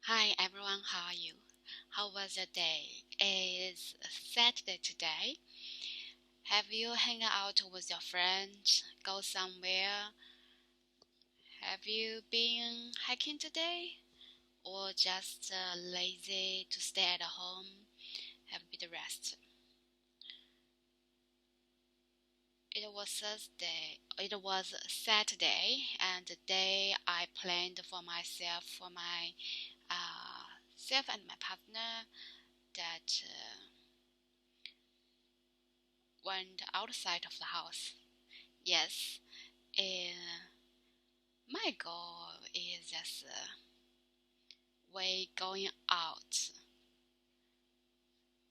Hi everyone, how are you? How was your day? It's Saturday today. Have you hang out with your friends? Go somewhere? Have you been hiking today? Or just lazy to stay at home? Have a bit of rest. It was Thursday. It was Saturday, and the day I planned for myself, for my self and my partner that went outside of the house. Yes, my goal is just we going out.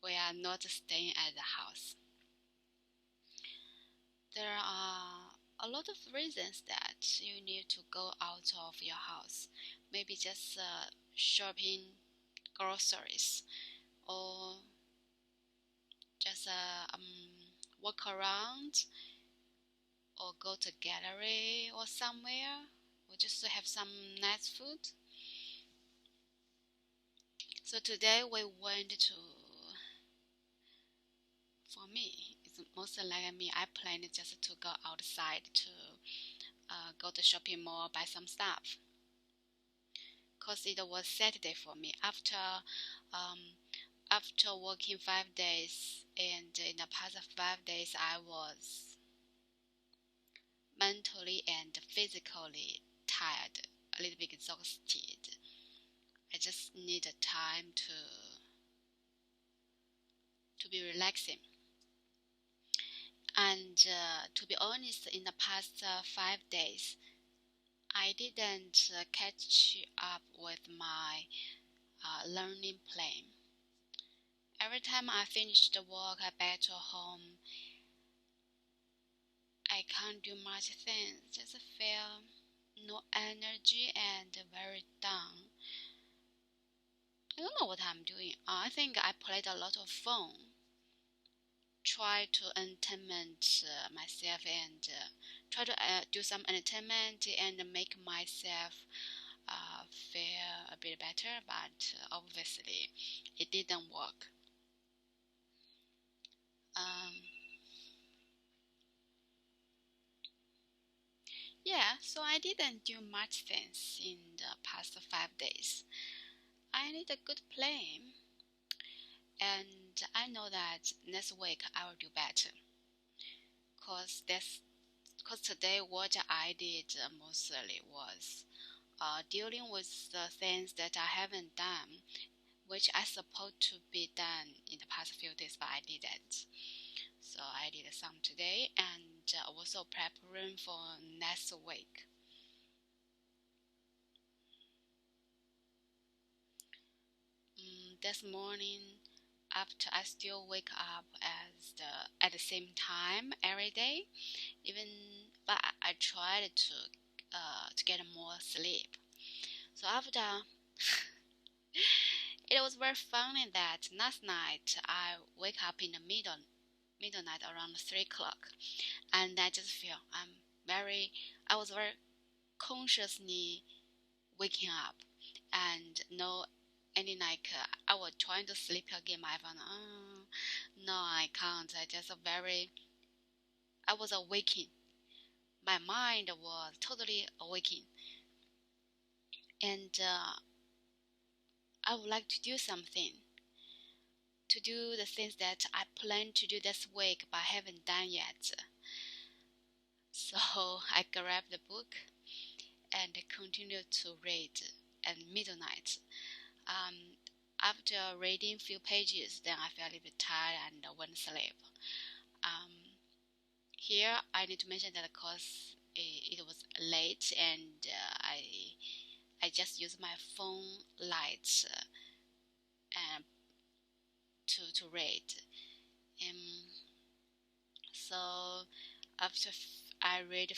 We are not staying at the house. There are a lot of reasons that you need to go out of your house. Maybe just shopping, groceries, or just walk around, or go to gallery or somewhere, or just to have some nice food. So today we went to, for me, it's mostly like me. I planned just to go outside to go to shopping mall, buy some stuff. Cause it was Saturday for me um, after working 5 days, and in the past 5 days I was mentally and physically tired, a little bit exhausted. I just needed time to be relaxing. And to be honest, in the past 5 days, I didn't catch up with my learning plan. Every time I finish the work, I back to home. I can't do much things. Just feel no energy and very down. I don't know what I'm doing. I think I played a lot of phone. Try to entertainment myself and try to do some entertainment and make myself feel a bit better, but obviously it didn't work. Um, yeah, so I didn't do much things in the past 5 days. I need a good plan, and I know that next week I will do better. Cause today what I did mostly was dealing with the things that I haven't done, which I supposed to be done in the past few days, but I didn't. So I did some today, and also preparing for next week. This morning, after I still wake up at the same time every day, even but I tried to get more sleep. So after it was very funny that last night I wake up in the midnight around 3 o'clock, and I just feel very I was very consciously waking up, and no any like I was trying to sleep again. I found no, I can't. I was awaking. My mind was totally awaking, and I would like to do something, to do the things that I plan to do this week but haven't done yet. So I grabbed the book and continued to read at midnight. Um, After reading few pages, then I felt a bit tired and went to sleep. Um, Here I need to mention that of course it was late, and I just used my phone lights and to read. Um, so after I read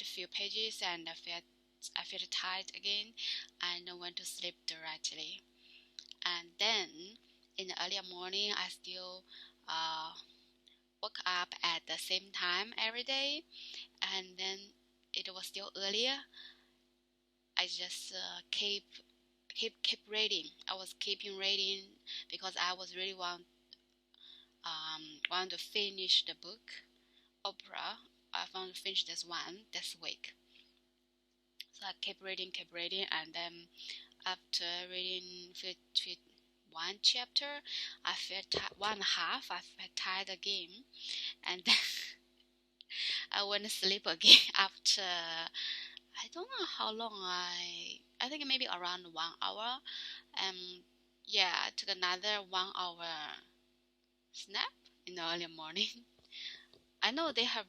a few pages and I felt tired again, and I went to sleep directly. And then in the earlier morning, I still uh, woke up at the same time every day, and then it was still earlier. I just keep keep reading. I was keeping reading because I was really want to finish the book Oprah. I want to finish this one this week. So I keep reading, and then after reading one chapter, I felt one half. I felt tired again, and then I went to sleep again after I don't know how long I think maybe around 1 hour. Yeah, I took another 1 hour snap in the early morning. I know they have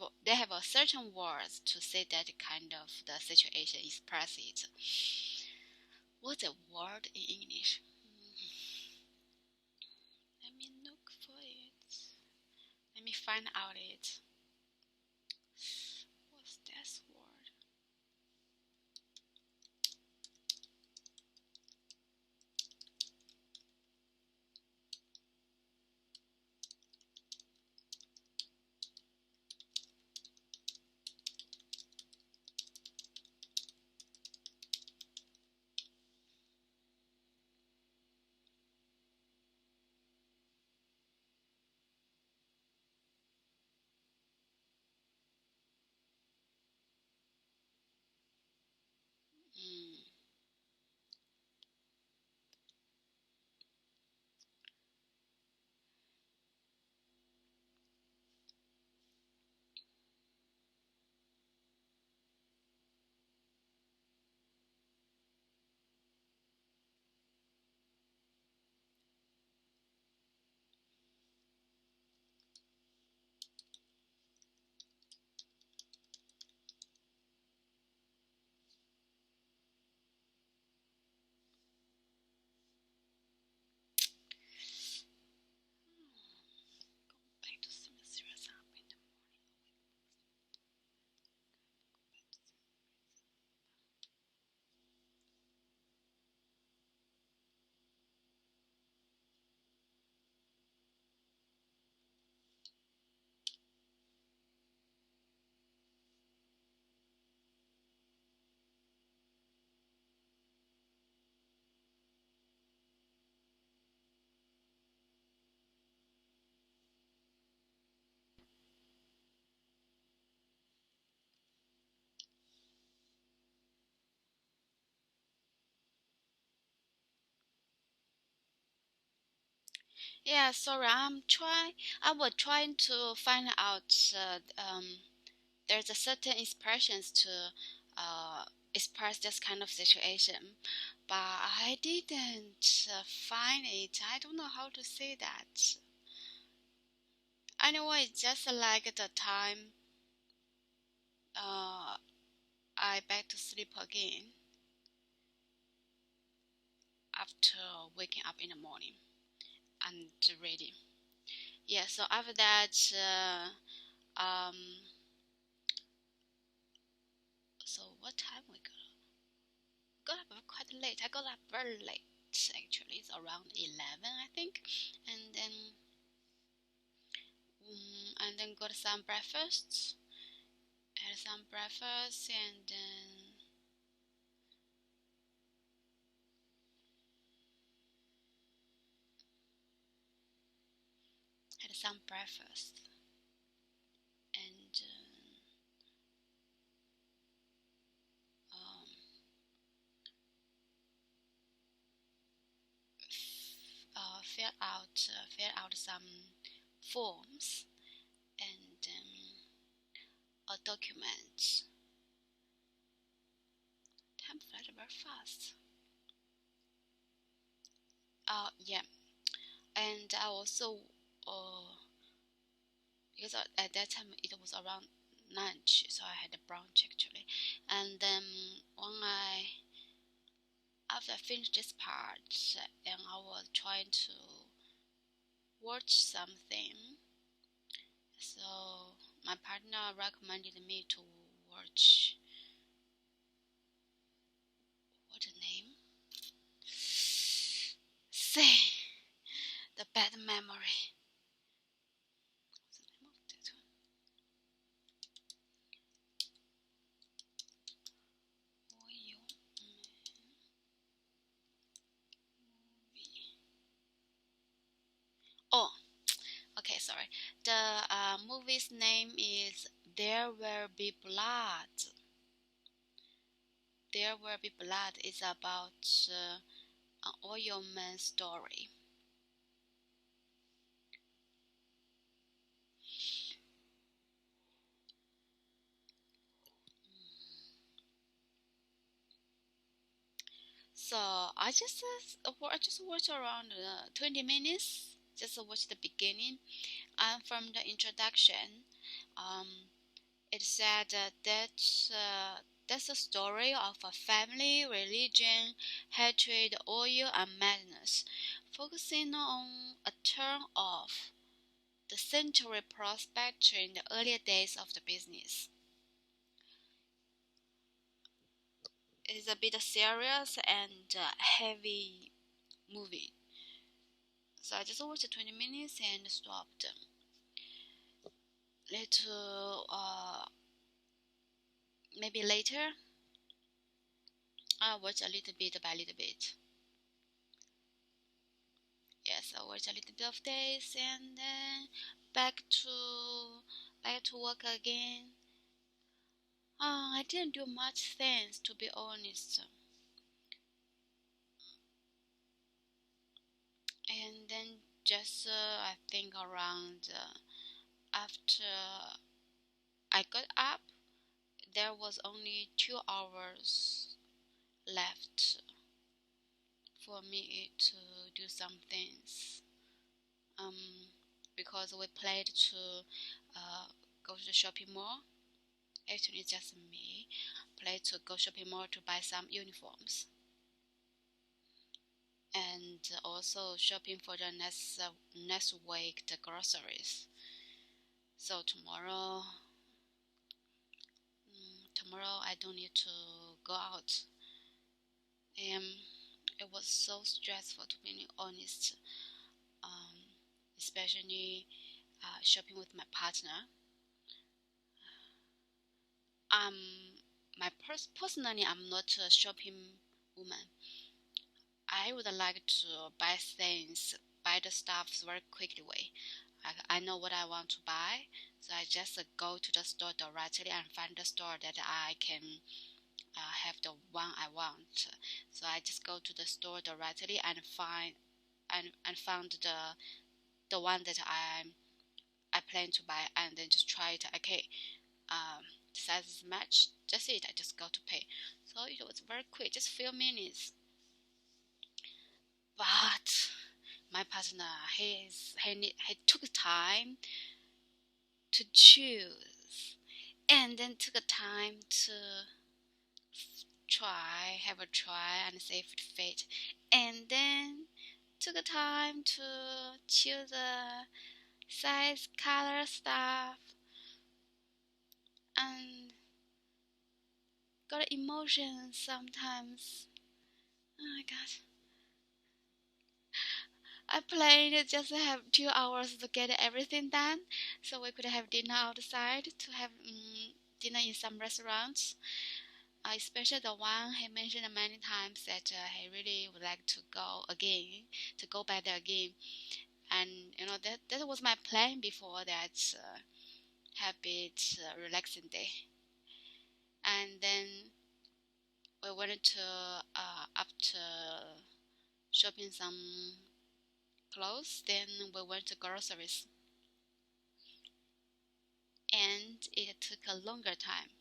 a certain words to say that kind of the situation express it. What's a word in English? Let me look for it. Let me find out it. What's this word? Mm. Back to some serious happened. Yeah, sorry. I was trying to find out. There's a certain expressions to express this kind of situation, but I didn't find it. I don't know how to say that. Anyway, just like the time uh, I back to sleep again after waking up in the morning and reading. Yeah, so after that, so what time we got up quite late. I got up very late actually. It's around 11, I think, and then got some breakfast. Had some breakfast and then had some breakfast and um, fill out some forms and a document. Time flies very fast. Yeah, and I also because at that time it was around lunch, so I had a brunch actually, and then when after I finished this part, then I was trying to watch something. So my partner recommended me to watch what the name? Say the bad memory. What's the name of that one? movie's name is There Will Be Blood. There Will Be Blood is about an oil man story. So I just watched around 20 minutes. Just watch the beginning, and from the introduction, um, it said that's a story of a family, religion, hatred, oil, and madness, focusing on a turn of the century prospector in the earlier days of the business. It is a bit serious and heavy movie. So I just watched 20 minutes and stopped. Little, maybe later, I watch a little bit by little bit. Yes, I watch a little bit of this and then back to work again. I didn't do much things, to be honest. And then just I think around after I got up, there was only 2 hours left for me to do some things. Um, because we planned to uh, go to the shopping mall. Actually, it's just me. Planned to go shopping mall to buy some uniforms, and also shopping for the next week the groceries. So tomorrow I don't need to go out. Um, it was so stressful, to be honest. Um, Especially shopping with my partner. Um, personally, I'm not a shopping woman. I would like to buy the stuff very quickly way. I know what I want to buy, so I just go to the store directly and find the store that I can have the one I want. So I just go to the store directly and found the one that I plan to buy, and then just try it. Okay, the sizes match. That's it. I just go to pay. So it was very quick, just few minutes. But my partner, he took time to choose, and then took time to have a try and see if it fit, and then took time to choose the size, color, stuff, and got emotions sometimes. Oh my god. I planned just to have 2 hours to get everything done, so we could have dinner outside, to have dinner in some restaurants. Especially the one he mentioned many times that he really would like to go again, to go back there again. And that was my plan before that habit relaxing day. And then we went to after shopping some clothes, then we went to groceries, and it took a longer time.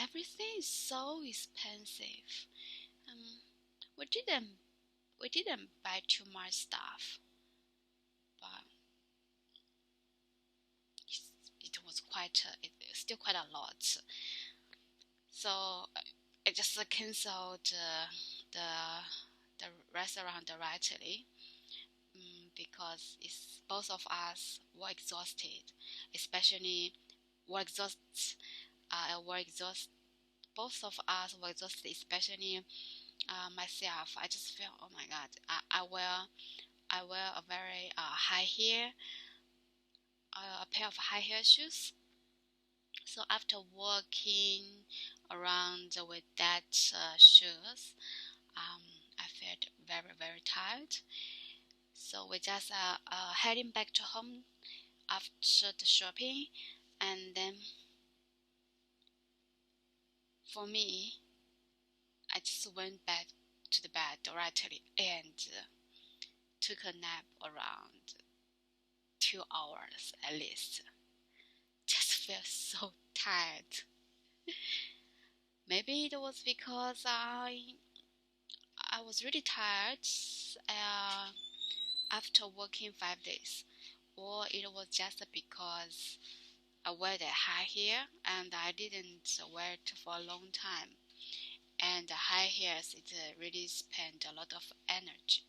Everything is so expensive. Um, we didn't buy too much stuff, but it was still quite a lot. So I just canceled the restaurant directly, because both of us were exhausted, especially were exhausted. Were exhausted. Both of us were exhausted, especially myself. I just felt, oh my god, I wear a very high heel, a pair of high heel shoes. So after walking around with that shoes, I felt very very tired. So we just heading back to home after the shopping, and then for me, I just went back to the bed directly and took a nap around 2 hours at least. Just felt so tired. Maybe it was because I was really tired after working 5 days, or it was just because I wear the high hair and I didn't wear it for a long time. And the high hairs, it really spend a lot of energy.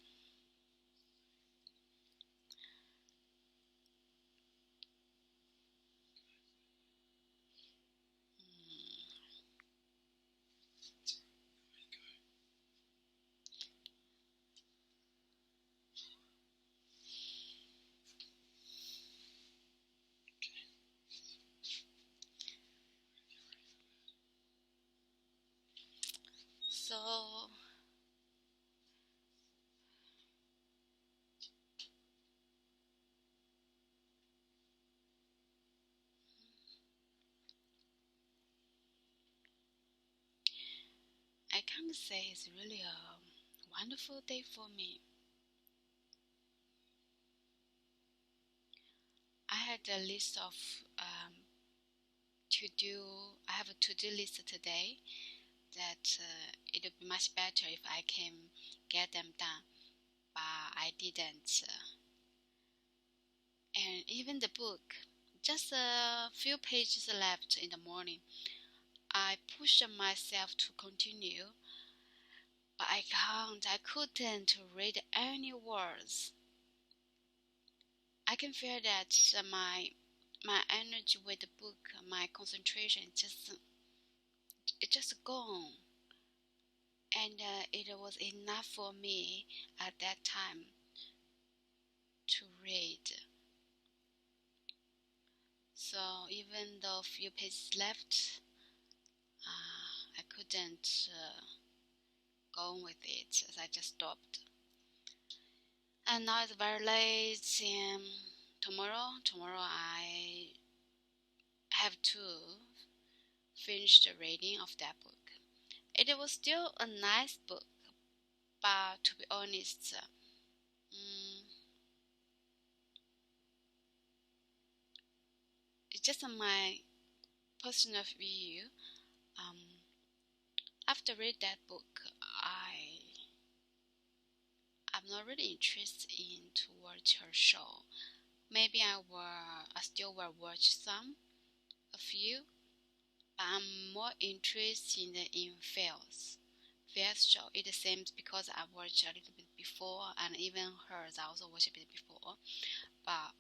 So I can't say it's really a wonderful day for me. I had a list of to do. I have a to-do list today that it would be much better if I can get them done, but I didn't. And even the book, just a few pages left in the morning. I pushed myself to continue, but I couldn't read any words. I can feel that my energy with the book, my concentration it just gone, and it was enough for me at that time to read. So even though a few pages left, I couldn't go on with it, as I just stopped. And now it's very late, and tomorrow I have to finish the reading of that book. It was still a nice book, but to be honest, it's just my personal view. Um, after read that book, I'm not really interested in to watch her show. Maybe I still will watch a few, but I'm more interested in Phil's show. It seems because I watched a little bit before, and even hers I also watched a bit before. But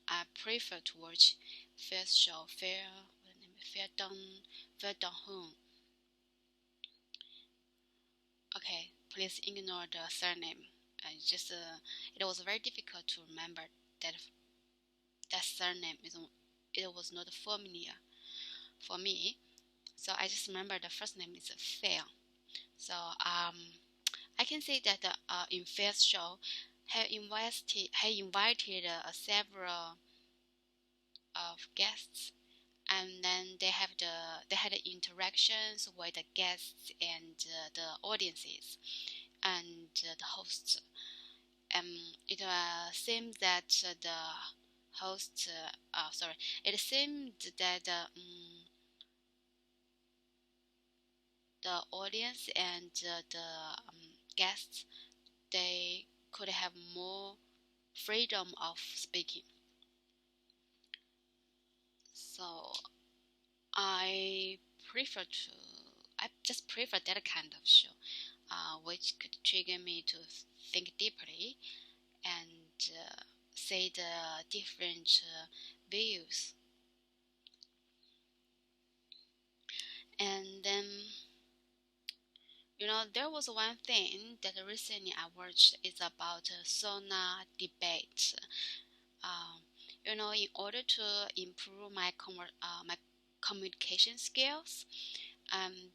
I prefer to watch Phil's show. Fair Dong Hong. Okay, please ignore the surname. It was very difficult to remember that surname. It was not familiar for me. So I just remember the first name is Fair. So I can say that in Fair's show, he invited several of guests, and then they had interactions with the guests and the audiences and the hosts. It seemed that the host, sorry, it seemed that the audience and the guests, they could have more freedom of speaking. So I prefer to, I just prefer that kind of show, which could trigger me to think deeply and say the different views. And then, there was one thing that recently I watched is about sauna debate. Um, in order to improve my communication skills,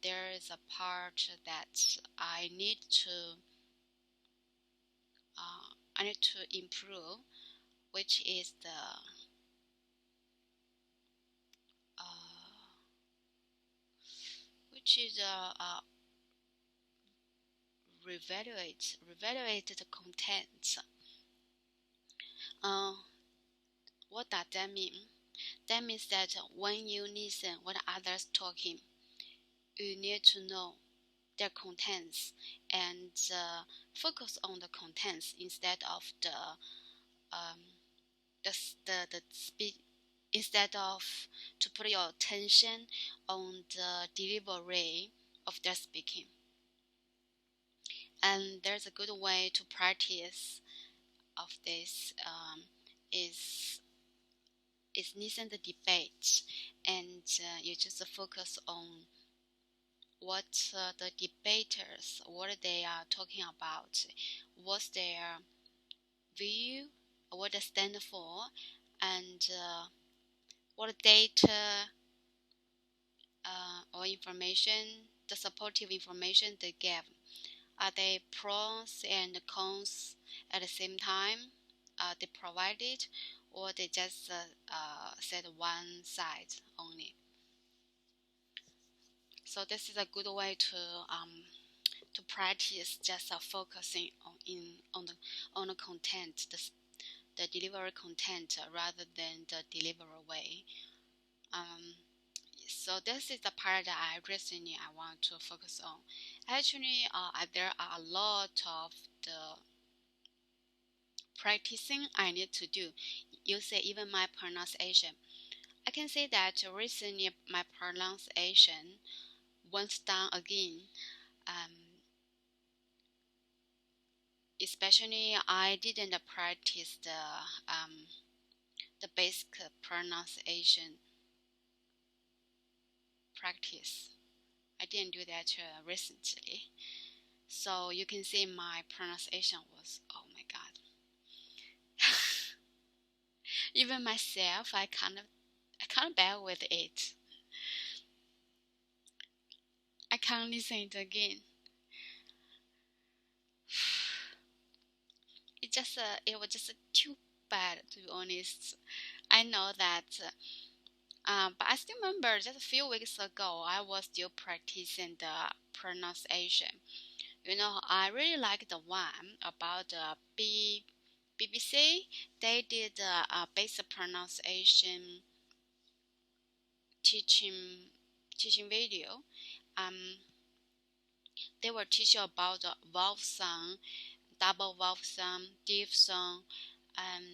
there is a part that I need to improve, which is should reevaluate the content. Uh, what does that mean? That means that when you listen what others talking, you need to know their contents and focus on the contents instead of um, the speech, instead of to put your attention on the delivery of their speaking. And there's a good way to practice of this is listen the debate, and you just focus on what the debaters, what they are talking about, what's their view, what they stand for, and what data or information, the supportive information they give. Are they pros and cons at the same time? They provide it, or they just said one side only. So this is a good way to practice just focusing on the content, the delivery content rather than the delivery way. So this is the part that I want to focus on. Actually, there are a lot of the practicing I need to do. You say even my pronunciation. I can say that recently my pronunciation went down again. Especially I didn't practice the basic pronunciation practice. I didn't do that recently. So you can see my pronunciation was, oh my god. Even myself, I can't bear with it. I can't listen it again. It was just too bad, to be honest. I know that, but I still remember just a few weeks ago, I was still practicing the pronunciation. I really like the one about the BBC. They did a basic pronunciation teaching video. They were teaching about the vowel sound, double vowel sound, diphthong, and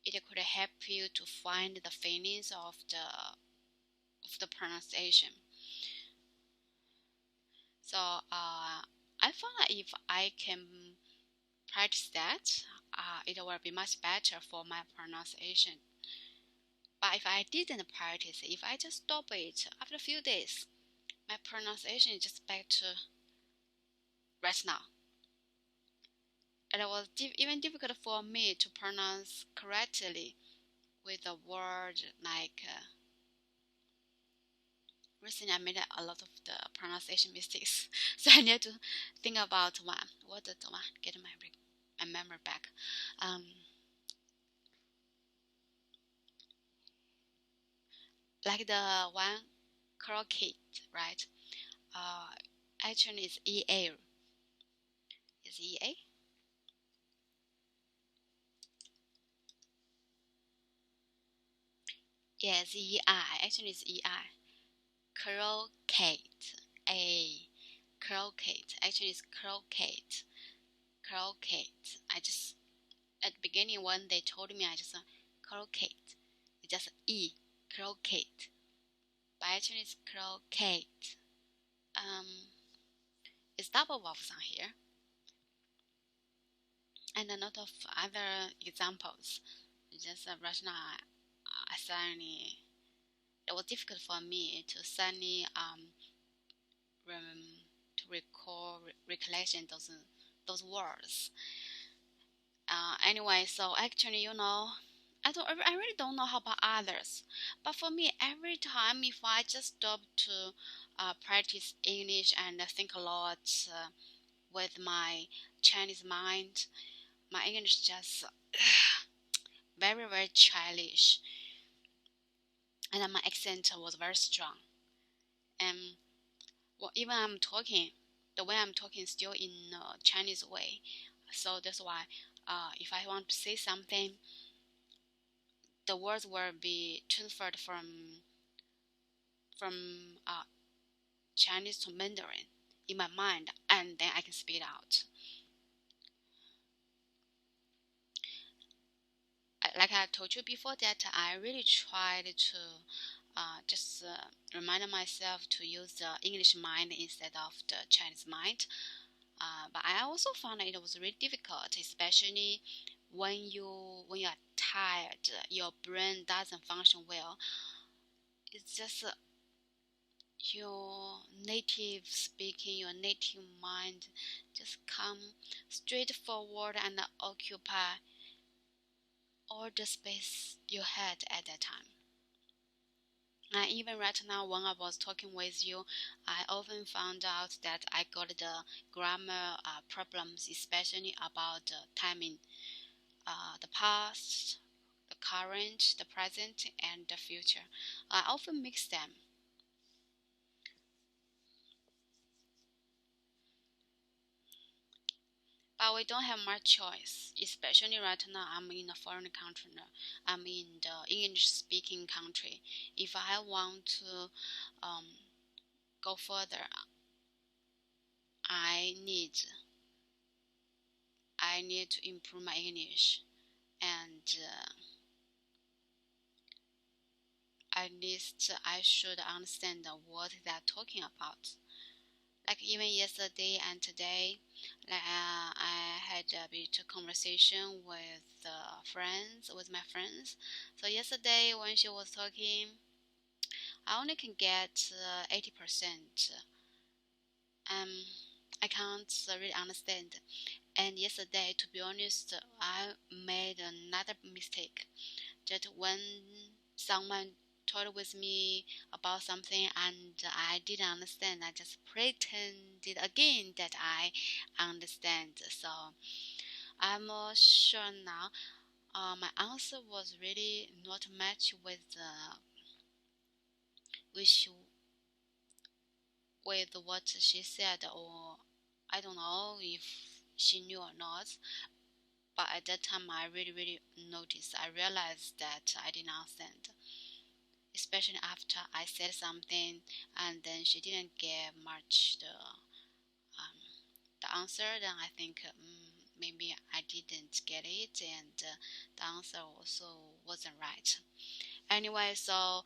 it could help you to find the feelings of the pronunciation. So I found that if I can practice that, it will be much better for my pronunciation. But if I didn't practice, if I just stop it after a few days, my pronunciation is just back to right now. And it was even difficult for me to pronounce correctly with a word like recently I made a lot of the pronunciation mistakes. So I need to think about one. What the one? Get my memory back. Like the one croquet, right? Actually it's EA. Is EA? Yes, EI. Actually it's EI. Croquet. A. Croquet. Actually it's croquet. Croquet. I just, at the beginning when they told me, I just croquet. It's just E. Croquet. But actually it's croquet. It's double vowel sound here. And a lot of other examples. Just right now, I suddenly, it was difficult for me to suddenly to recall recollection those words. Anyway, so actually, I really don't know how about others, but for me, every time if I just stop to practice English and think a lot with my Chinese mind, my English just very, very childish, and my accent was very strong. And Well, even I'm talking, the way I'm talking is still in Chinese way. So that's why if I want to say something, the words will be transferred from Chinese to Mandarin in my mind, and then I can speak it out. Like I told you before, that I really tried to just remind myself to use the English mind instead of the Chinese mind. But I also found it was really difficult, especially when you are tired, your brain doesn't function well. It's just your native speaking, your native mind just come straight forward and occupy all the space you had at that time. And even right now, when I was talking with you, I often found out that I got the grammar problems, especially about the timing, the past, the current, the present, and the future. I often mix them. But we don't have much choice, especially right now. I'm in a foreign country now. I'm in the English-speaking country. If I want to um, go further, I need I need to improve my English, and at least I should understand what they're talking about. Like even yesterday and today, like I had a bit of conversation with my friends. So yesterday when she was talking, I only can get 80%. Um, I can't really understand. And yesterday, to be honest, I made another mistake. That when someone talked with me about something and I didn't understand, I just pretended again that I understand. So I'm sure now. My answer was really not matched with with what she said, or I don't know if she knew or not. But at that time, I really noticed. I realized that I didn't understand, especially after I said something and then she didn't get much the answer. Then I think maybe I didn't get it, and the answer also wasn't right. Anyway, so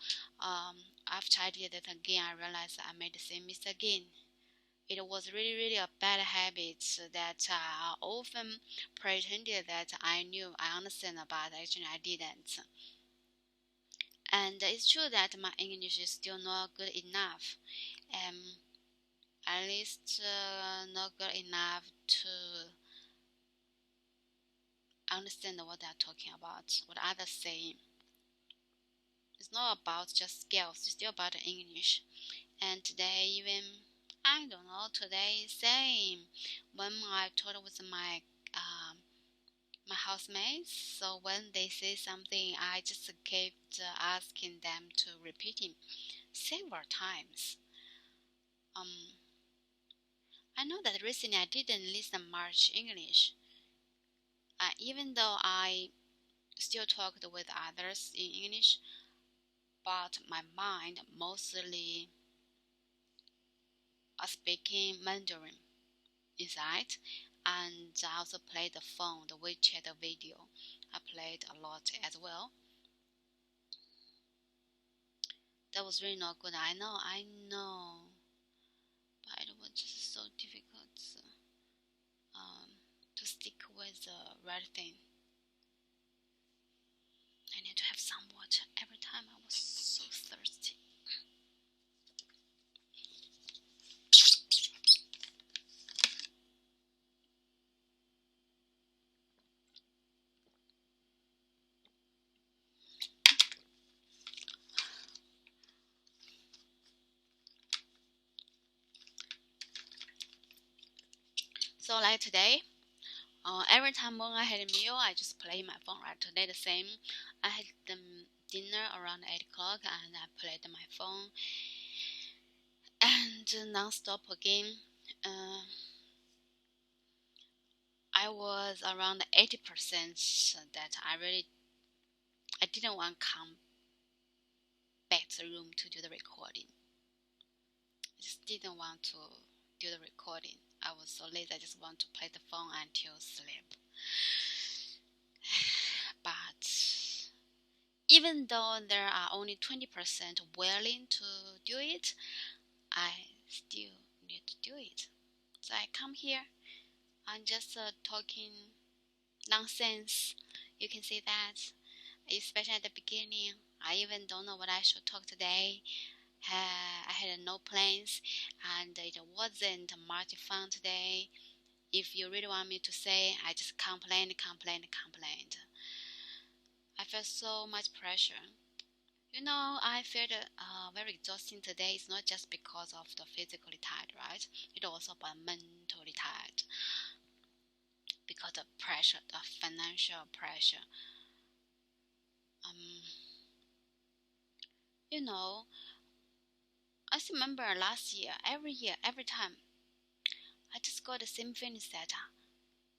after I did it again, I realized I made the same mistake again. It was really a bad habit that I often pretended that I knew, I understand, but actually I didn't. And it's true that my English is still not good enough. Um, at least not good enough to understand what they're talking about, what others say. It's not about just skills, it's still about English. And today, even I don't know, today same. When I talked with my housemates, so when they say something, I just kept asking them to repeating several times. Um, I know that recently I didn't listen much English, even though I still talked with others in English, but my mind mostly speaking Mandarin inside. And I also played the phone, the WeChat video. I played a lot as well. That was really not good. I know, but it was just so difficult to stick with the right thing. I need to have some water. Every time I was so thirsty. So like today, every time when I had a meal, I just play my phone. Right today the same. I had dinner around 8 o'clock, and I played my phone. And and non-stop again. I was around 80% that I didn't want to come back to the room to do the recording. I just didn't want to do the recording. I was so lazy. I just want to play the phone until sleep. But even though there are only 20% willing to do it, I still need to do it. So I come here. I'm just talking nonsense. You can see that, especially at the beginning. I even don't know what I should talk today. I had no plans, and it wasn't much fun today. If you really want me to say, I just complained. I felt so much pressure. I felt very exhausting today. It's not just because of the physically tired, right? It's also about mentally tired because of pressure, the financial pressure. You know, I still remember last year, every time, I just got the same feeling that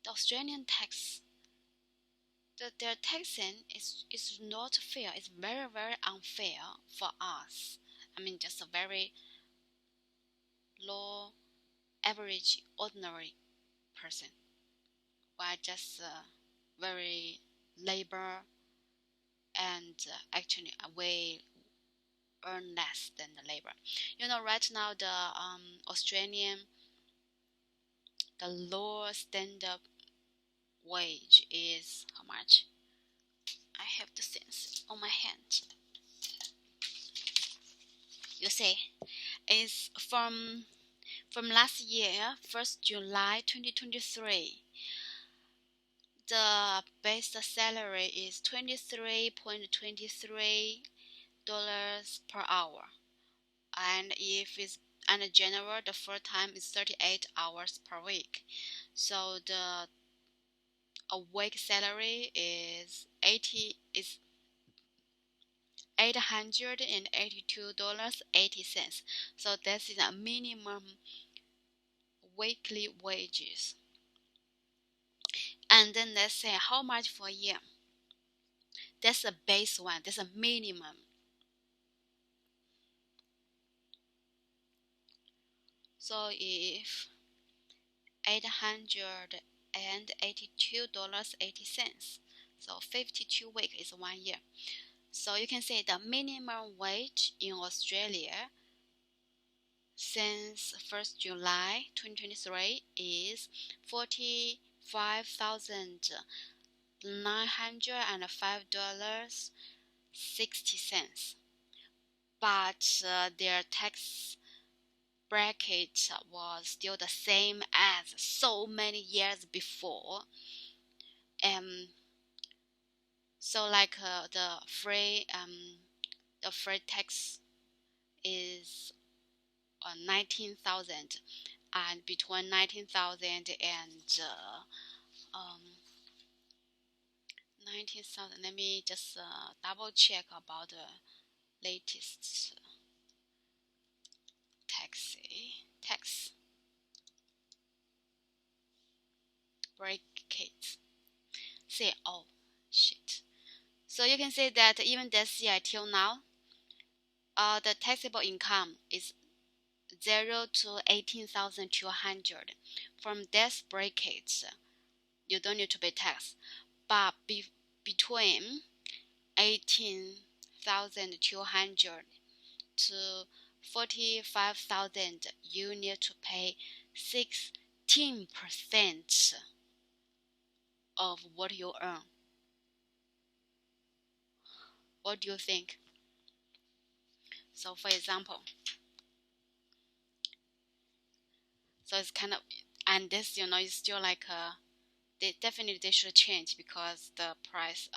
the Australian tax, their taxing is not fair. It's very, very unfair for us. I mean, just a very low, average, ordinary person. We're just very labor and actually we earn less than the labor. Right now the Australian, the lower stand-up wage is how much? I have the sense on my hand. You see, it's from last year, 1st July 2023. The base salary is $23.23 per hour, and if it's under general, the full time is 38 hours per week. So the a week salary is $882.80. So that's the minimum weekly wages. And then let's say how much for a year. That's a base one. That's a minimum. So if $882.80, so 52 weeks is 1 year. So you can say the minimum wage in Australia since 1st July 2023 is $45,905.60. But their tax bracket was still the same as so many years before. So like the free tax is 19,000, and between 19,000 and 19,000. Let me just double check about the latest tax bracket. Say, oh shit. So you can say that even this year till now, the taxable income is 0 to 18,200. From this bracket, you don't need to pay tax. But between 18,200 to 45,000, you need to pay 16% of what you earn. What do you think? So for example, so it's kind of, and this is still like they should change because the price,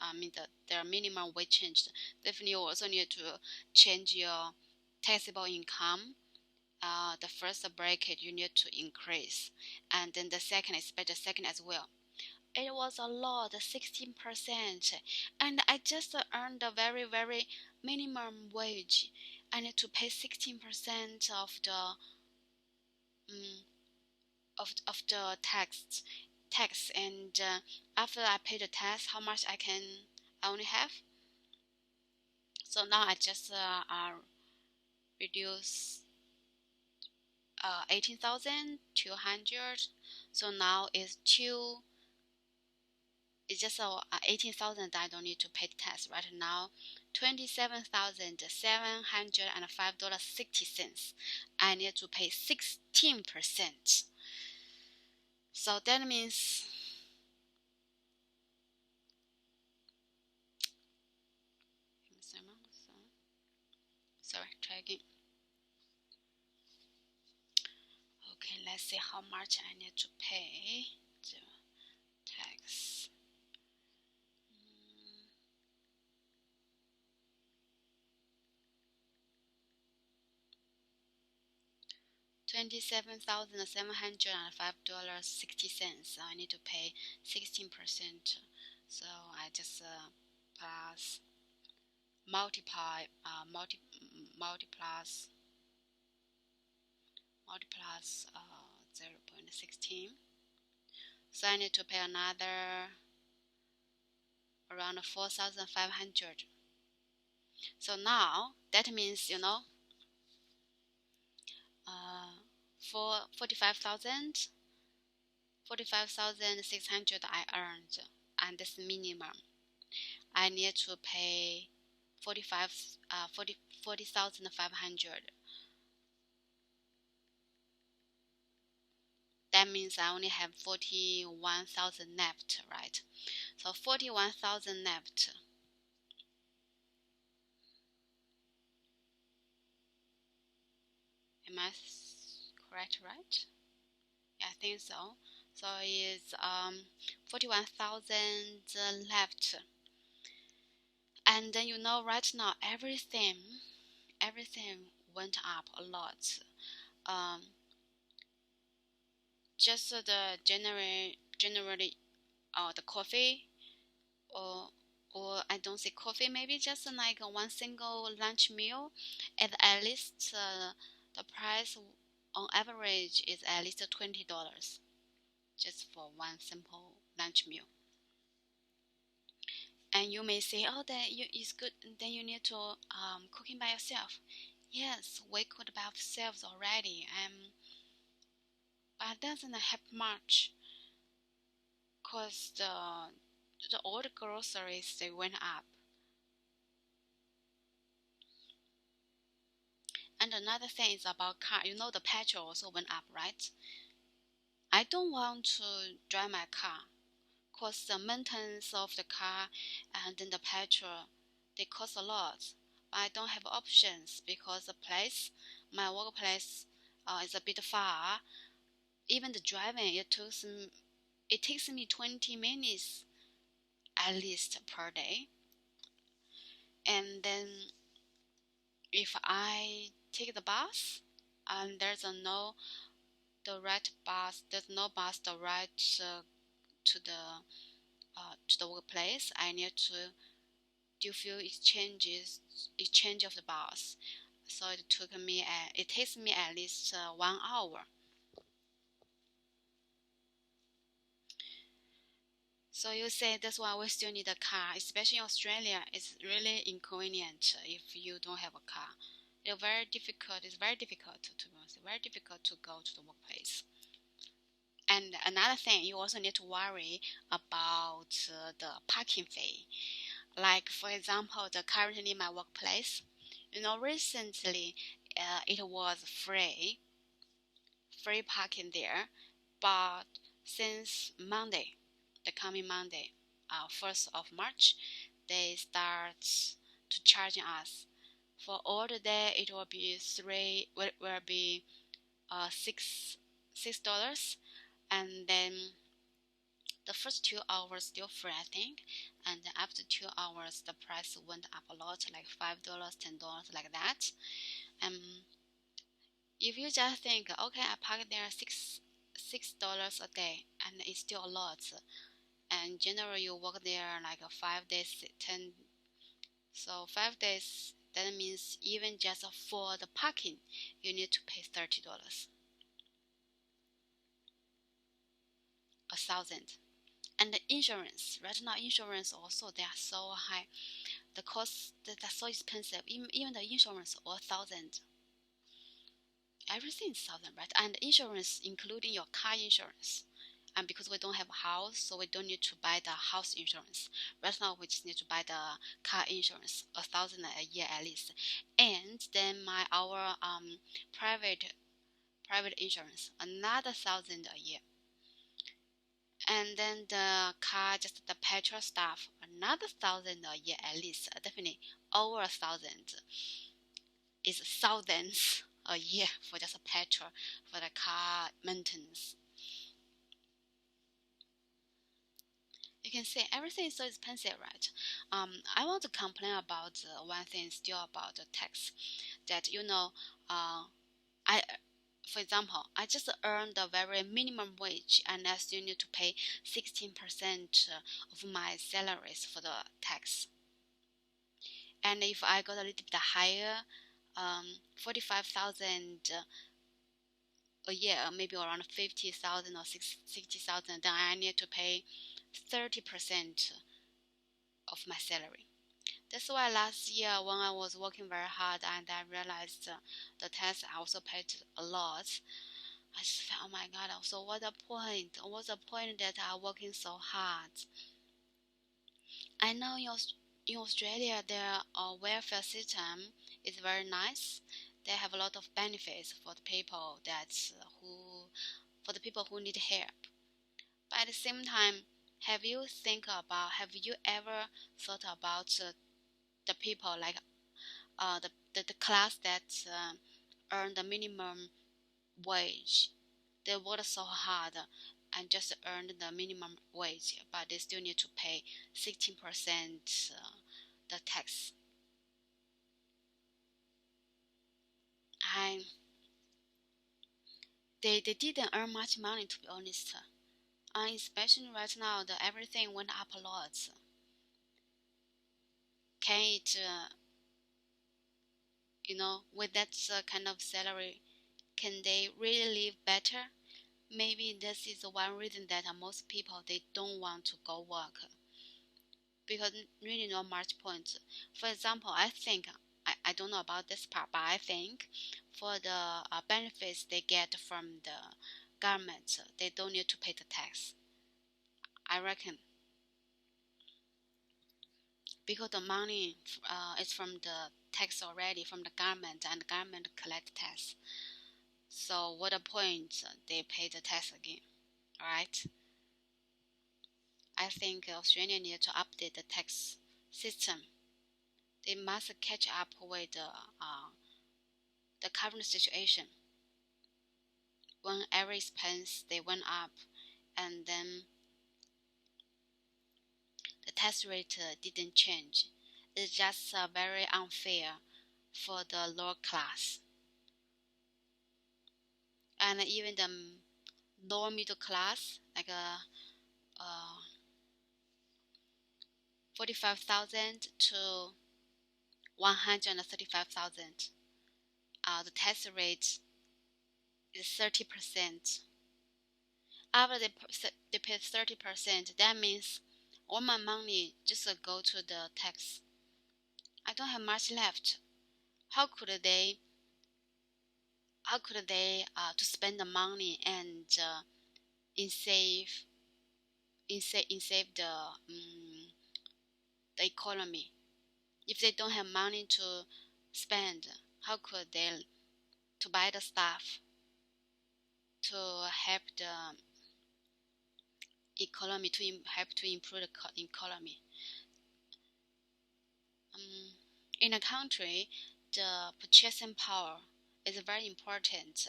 their minimum wage changed. Definitely you also need to change your taxable income. The first bracket you need to increase, and then the second, especially the second as well. It was a lot, 16%, and I just earned a very, very minimum wage. I need to pay 16% of the mm, of the tax, and after I pay the tax, how much I only have. So now I just reduce 18,200. So now is two. It's just 18,000 I don't need to pay tax right now. $27,705.60. I need to pay 16%. So that means, sorry, try again. Okay, let's see how much I need to pay the tax. 27,705.60. So I need to pay 16%. So I just plus multiply multiplies 0.16. So I need to pay another around 4,500. So now that means, for 45,600 I earned, and this minimum. I need to pay 40,500. That means I only have 41,000 left, right? So 41,000 left. Am I correct, right? Yeah, I think so. So it's 41,000 left. And then right now everything went up a lot. Um, just the generally the coffee, or I don't say coffee, maybe just like one single lunch meal, at least the price on average is at least $20 just for one simple lunch meal. And you may say, oh, that is good, then you need to cooking by yourself. Yes, we cook by ourselves already, but it doesn't help much, because all the groceries, they went up. And another thing is about car. The petrol also went up, right? I don't want to drive my car, because the maintenance of the car and then the petrol, they cost a lot. I don't have options because my workplace, is a bit far. Even the driving, it takes me 20 minutes at least per day. And then if I take the bus, and there's no bus direct to the workplace, I need to do few exchange of the bus. So it takes me at least 1 hour. So you say that's why we still need a car, especially in Australia. It's really inconvenient if you don't have a car. It's very difficult. It's very difficult to go to the workplace. And another thing, you also need to worry about the parking fee. Like for example, currently my workplace, recently it was free parking there, but since Monday, the coming Monday, 1st of March, they start to charging us. For all the day, it will be $6, and then the first 2 hours still free, I think, and then after 2 hours, the price went up a lot, like $5, $10, like that. If you just think, okay, I park there $6 a day, and it's still a lot, and generally you work there like 5 days, 10, so 5 days, that means even just for the parking you need to pay $30. 1,000. And the insurance, right now insurance also, they are so high. The cost, that's so expensive. Even the insurance, 1,000. Everything is 1,000, right? And insurance, including your car insurance. And because we don't have a house, so we don't need to buy the house insurance. Right now, we just need to buy the car insurance, 1,000 a year at least. And then our private insurance, another 1,000 a year. And then the car, just the petrol stuff, another 1,000 a year at least. Definitely over 1,000 is thousands a year for just a petrol, for the car maintenance. You can see everything is so expensive, right? I want to complain about one thing still about the tax. That I, for example, I just earned the very minimum wage, and I still need to pay 16% of my salaries for the tax. And if I got a little bit higher, 45,000 a year, maybe around 50,000 or 60,000, then I need to pay 30% of my salary. That's why last year when I was working very hard and I realized the tax I also paid a lot, I just felt, oh my god, so what the point? What's the point that I'm working so hard? I know in Australia their welfare system is very nice. They have a lot of benefits for the people for the people who need help. But at the same time, have you ever thought about the people like the class that earn the minimum wage? They work so hard and just earned the minimum wage, but they still need to pay 16% the tax. And they didn't earn much money, to be honest. And especially right now, everything went up a lot. Can it, with that kind of salary, can they really live better? Maybe this is one reason that most people they don't want to go work because really not much point. For example, I think I don't know about this part, but I think for the benefits they get from the government, they don't need to pay the tax. I reckon because the money is from the tax already from the government, and the government collect tax. So what a point they pay the tax again, right? I think Australia needs to update the tax system. They must catch up with the current situation. When every expense they went up, and then the tax rate didn't change. It's just very unfair for the lower class, and even the lower middle class, like 45,000 to 135,000. The tax rate is 30%. After they pay 30%, that means all my money just go to the tax. I don't have much left. How could they? How could they to spend the money and in save the economy? If they don't have money to spend, how could they to buy the stuff to help the economy help to improve the economy? In a country, the purchasing power is very important.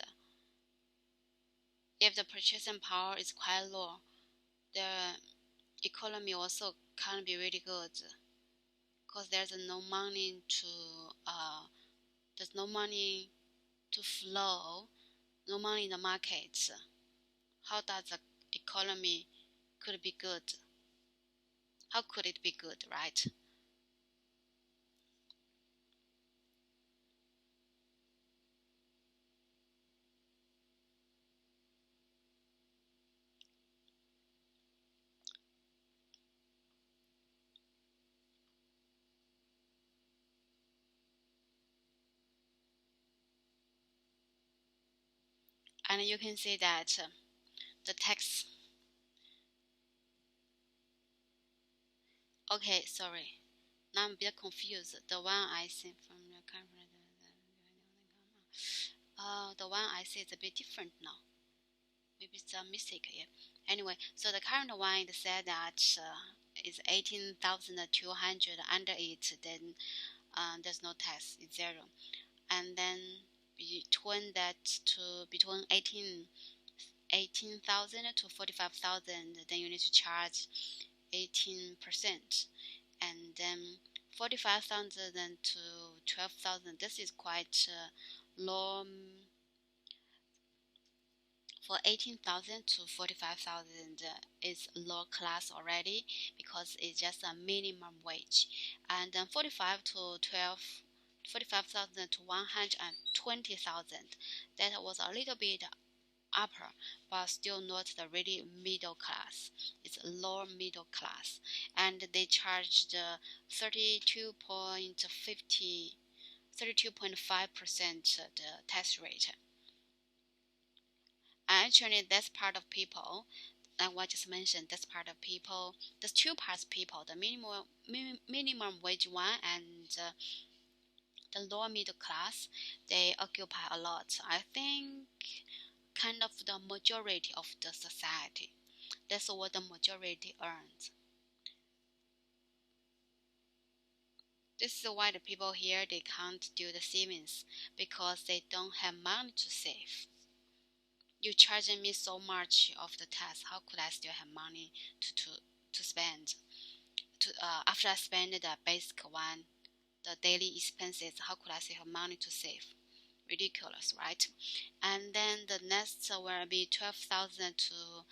If the purchasing power is quite low, the economy also can't be really good because there's no money to flow, no money in the markets. How does the economy could be good? How could it be good, right? And you can see that the tax. Okay, sorry. Now I'm a bit confused. The one I see from the camera, the one I see is a bit different now. Maybe it's a mistake here. Anyway, so the current one it said that is 18,200. Under it, then there's no tax. It's zero. And then between 18,000 to 45,000, then you need to charge 18%, and then 45,000 to 12,000. This is quite low. For 18,000 to 45,000 is low class already because it's just a minimum wage, and then 45,000 to 120,000, that was a little bit upper, but still not the really middle class. It's lower middle class, and they charged 32.5% the tax rate. Actually, that's part of people. Like what I just mentioned, that's part of people. There's two parts of people: the minimum wage one and the lower middle class. They occupy a lot. I think kind of the majority of the society. That's what the majority earns. This is why the people here they can't do the savings because they don't have money to save. You charging me so much of the tax, how could I still have money to spend? After I spend the basic one, the daily expenses, how could I still have money to save? Ridiculous, right? And then the next will be 12,000 to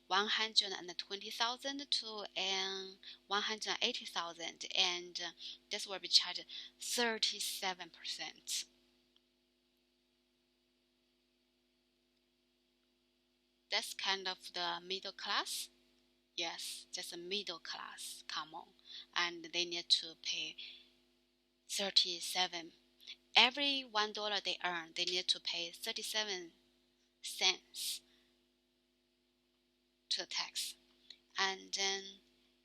120,000 to 180,000, and this will be charged 37%. That's kind of the middle class. Yes, just a middle class. Come on, and they need to pay 37. Every $1 they earn, they need to pay 37 cents to the tax, and then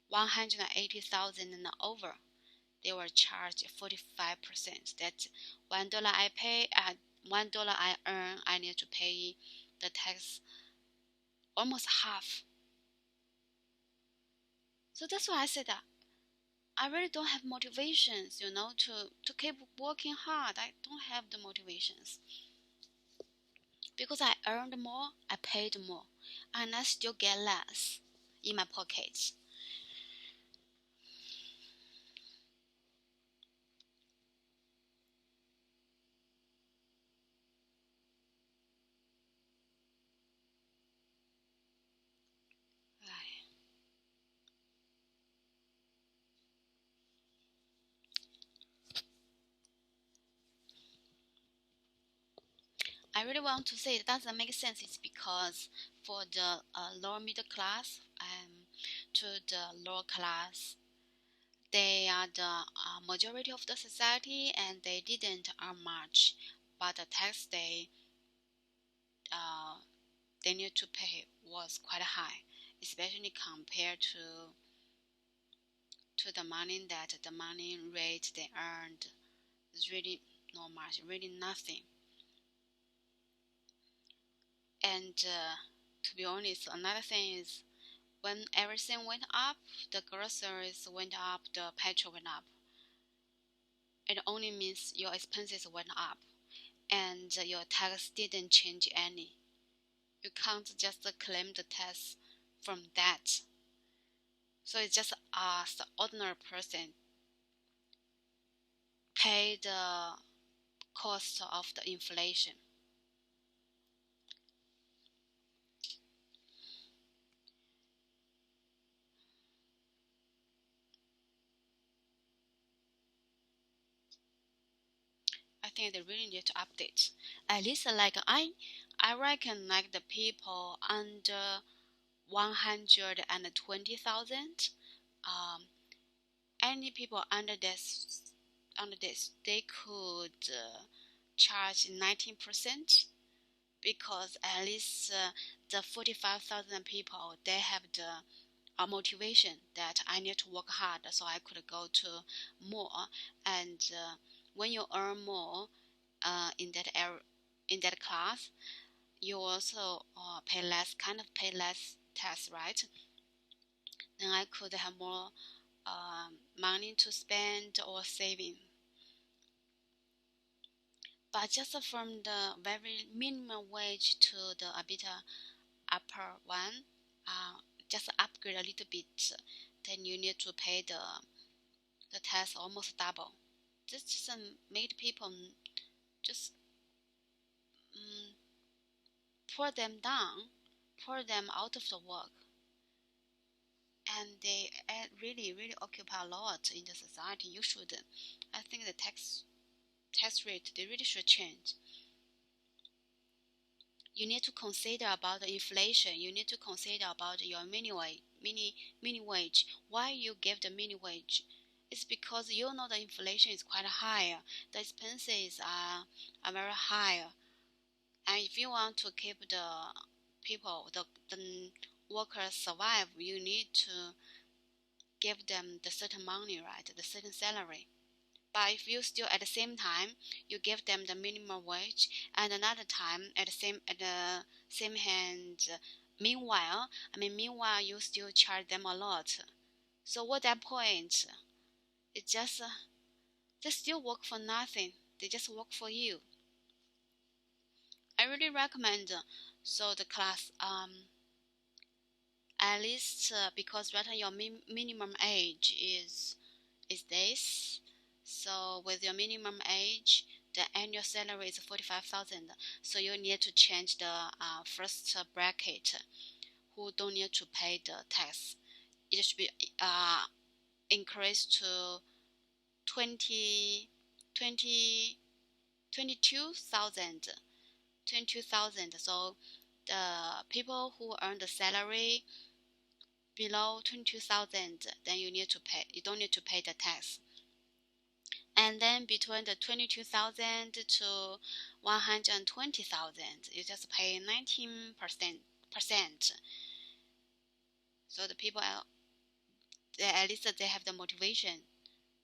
180,000 and over, they will charge 45%. That's $1 I pay, $1 I earn, I need to pay the tax almost half. So that's why I said that I really don't have motivations, to keep working hard. I don't have the motivations because I earned more, I paid more, and I still get less in my pockets. I really want to say it doesn't make sense. It's because for the lower middle class to the lower class, they are the majority of the society and they didn't earn much, but the tax uh, they need to pay was quite high, especially compared to the money rate they earned is really not much, really nothing. And to be honest, another thing is when everything went up, the groceries went up, the petrol went up. It only means your expenses went up and your tax didn't change any. You can't just claim the tax from that. So it's just us, the ordinary person, pay the cost of the inflation. I think they really need to update. At least like I reckon like the people under 120,000, any people under this they could charge 19%. because at least the 45,000 people, they have the motivation that I need to work hard so I could go to more. And when you earn more in that area, in that class, you also pay less tax, right? Then I could have more money to spend or saving. But just from the very minimum wage to the a bit upper one, just upgrade a little bit, then you need to pay the tax almost double. This just made people just um, pour them down, pour them out of the work, and they really occupy a lot in the society. You should, I think the tax rate they really should change. You need to consider about the inflation. You need to consider about your mini wage. Why you give the mini wage? It's because you know the inflation is quite high. The expenses are very high. And if you want to keep the people, the workers survive, you need to give them the certain money, right? The certain salary. But if you still at the same time you give them the minimum wage, and another time at the same hand, meanwhile you still charge them a lot. So what that point? It just they still work for nothing. They just work for you. I really recommend so the class at least because right now your minimum age is this. So with your minimum age, the annual salary is 45,000. So you need to change the first bracket who don't need to pay the tax. It should be increased to 20, 20, 22,000. 22,000. So the people who earn the salary below 22,000, then you don't need to pay the tax. And then between the 22,000 to 120,000, you just pay 19%. So the people, at least they have the motivation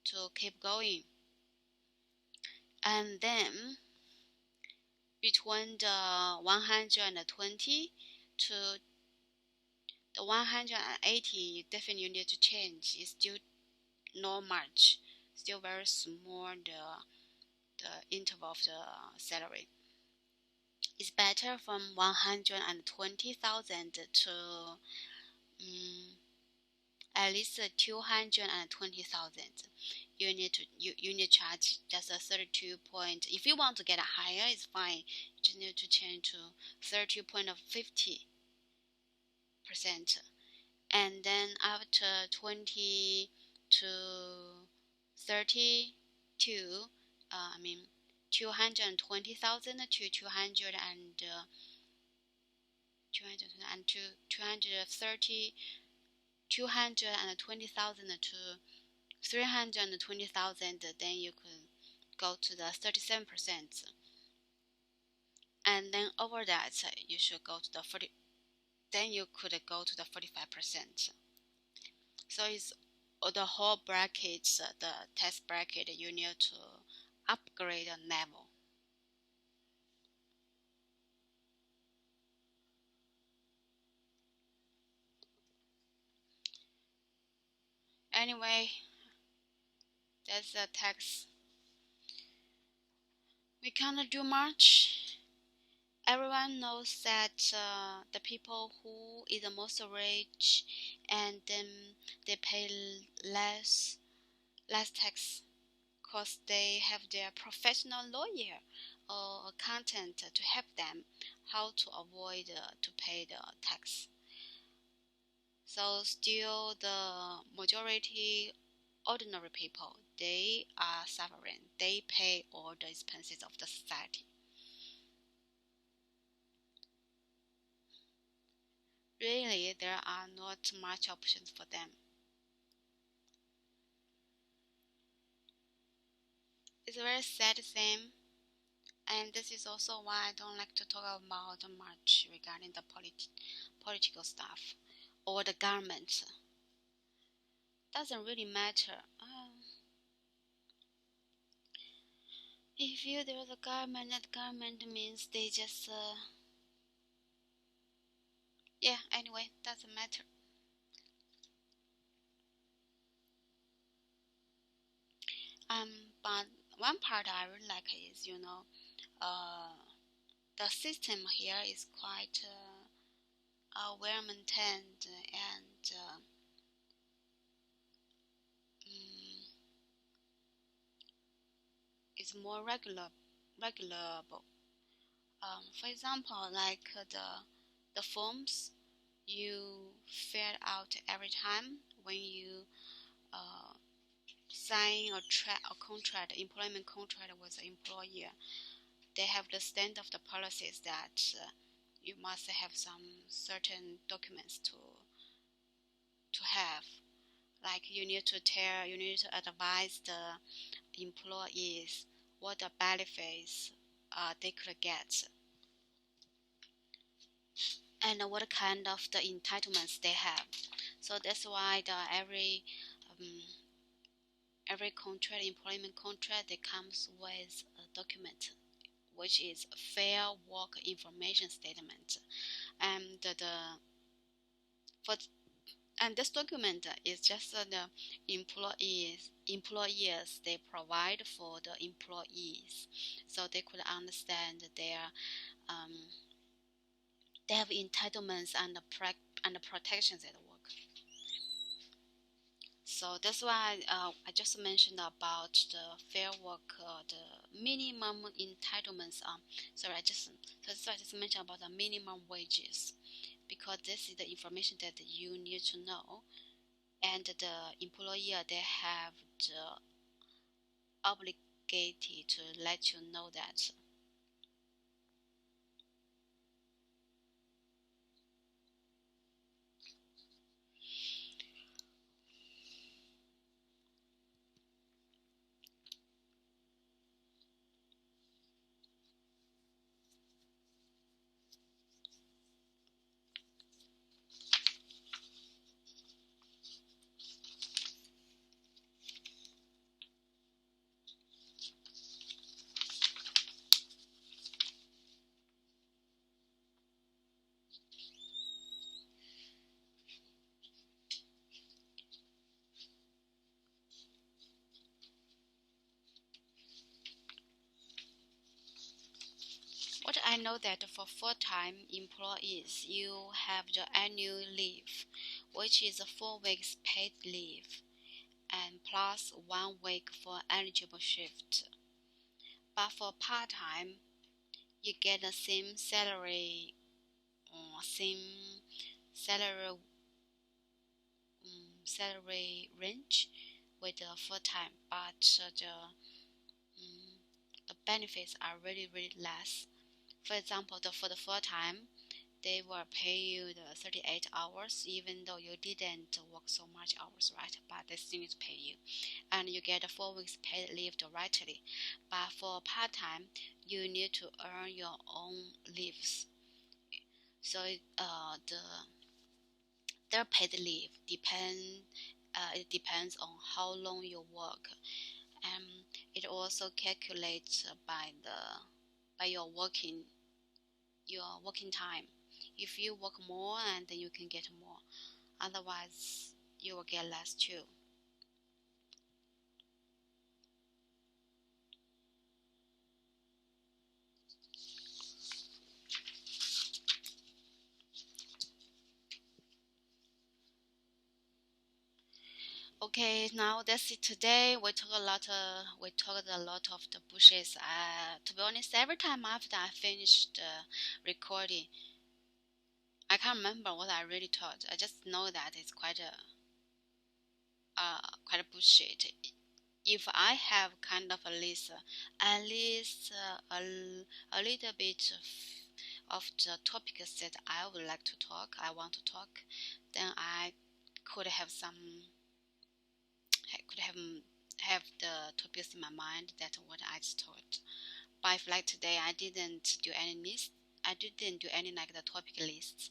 to keep going. And then between the 120 to the 180, you definitely need to change. It's still not much, still very small, the interval of the salary. It's better from 120,000 to at least 220,000. You need to charge just a 32 point. If you want to get higher, it's fine. You just need to change to 30.50%. And then after 20 to 32, 220,000 to 230, 220,000 to 320,000, then you could go to the 37%. And then over that, you should go to the 40. Then you could go to the 45%. So it's the whole brackets, the test bracket, you need to upgrade a level. Anyway, that's the tax. We cannot do much. Everyone knows that the people who is the most rich, and then they pay less tax because they have their professional lawyer or accountant to help them how to avoid to pay the tax. So still the majority ordinary people, they are suffering. They pay all the expenses of the society. Really, there are not much options for them. It's a very sad thing, And this is also why I don't like to talk about much regarding the political stuff or the government. Doesn't really matter. If you there's a government, that government means they just yeah. Anyway, doesn't matter. Um, but one part I really like is uh, the system here is quite well maintained and mm, is more regulable. For example, like the forms you fill out every time when you uh, sign a contract, employment contract with an employer. They have the stand of the policies that you must have some certain documents to have. Like you need to advise the employees what the benefits they could get and what kind of the entitlements they have. So that's why um, every contract, employment contract, that comes with a document which is Fair Work Information Statement, and for and this document is just the employers they provide for the employees, so they could understand um, they have entitlements and the protections at work. So that's why I just mentioned about the fair work, the minimum entitlements. Sorry, I just mentioned about the minimum wages because this is the information that you need to know, and the employer they have the obligation to let you know that. What I know that for full-time employees, you have the annual leave, which is 4 weeks paid leave, and plus 1 week for eligible shift. But for part-time, you get the same salary or same salary salary range with the full-time, but the benefits are really less. For example, for the full-time, they will pay you the 38 hours even though you didn't work so much hours, right? But they still need to pay you, and you get 4 weeks paid leave directly. But for part-time, you need to earn your own leaves. So their paid leave it depends on how long you work, and it also calculates by your working time. If you work more, and then you can get more. Otherwise, you will get less too. Okay, now that's it. Today we talked a lot of the bushes. To be honest, every time after I finished the recording, I can't remember what I really taught. I just know that it's quite a bullshit. If I have kind of a list, at least a little bit of the topics that I would like to talk, I want to talk, then I could have I could have the topics in my mind that what I just taught. But if like today I didn't do any like the topic lists.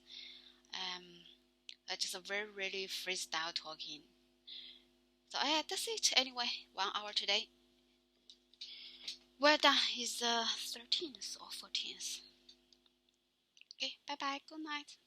That's just a very really freestyle talking. So yeah, that's it. Anyway, 1 hour today. Well done. Is 13th or 14th. Okay, bye bye. Good night.